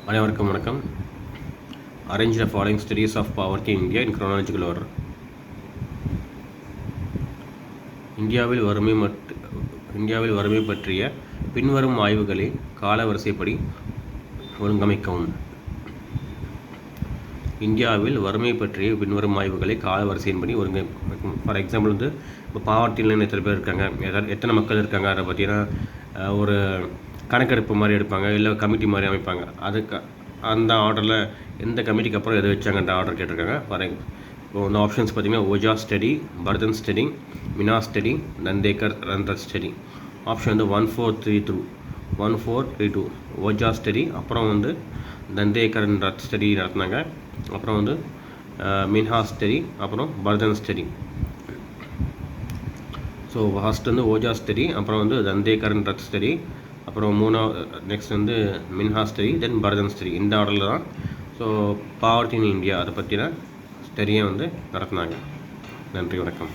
அனைவருக்கும் வணக்கம். Arrange the following studies of poverty in India in chronological order. இந்தியாவில் வறுமை பற்றிய பின்வரும் ஆய்வுகளை காலவரிசைப்படி ஒழுங்கமைக்கவும். இந்தியாவில் வறுமை பற்றிய பின்வரும் ஆய்வுகளை காலவரிசையின்படி ஒருங்கிணைக்கும். ஃபார் எக்ஸாம்பிள் இப்போ பாவர்ட்டியில் எத்தனை பேர் இருக்காங்க, எத்தனை மக்கள் இருக்காங்க, அதை பார்த்தீங்கன்னா ஒரு கணக்கெடுப்பு மாதிரி எடுப்பாங்க, இல்லை கமிட்டி மாதிரி அமைப்பாங்க. அதுக்கு அந்த ஆர்டரில் எந்த கமிட்டிக்கு அப்புறம் எது வச்சாங்கன்ற ஆர்டர் கேட்டிருக்காங்க. இப்போ இந்த ஆப்ஷன்ஸ் பார்த்திங்கன்னா Ojha study, Bardhan study, Minhas study, Dandekar ரந்தர் ஸ்டடி. ஆப்ஷன் 1432 ஓஜா ஸ்டடி, அப்புறம் நந்தேக்கர் ரத் ஸ்டடி நடத்தினாங்க, அப்புறம் மின்ஹா ஸ்டடி, அப்புறம் Bardhan study. So first Ojha study, அப்புறம் நந்தேக்கர் ரத் ஸ்டடி, அப்புறம் next Minhas study, then Bardhan study. இந்த ஆர்டரில் தான் ஸோ பாவர்ட்டி இன் இந்தியா அதை பற்றின ஸ்டடியை நடத்தினாங்க. நன்றி, வணக்கம்.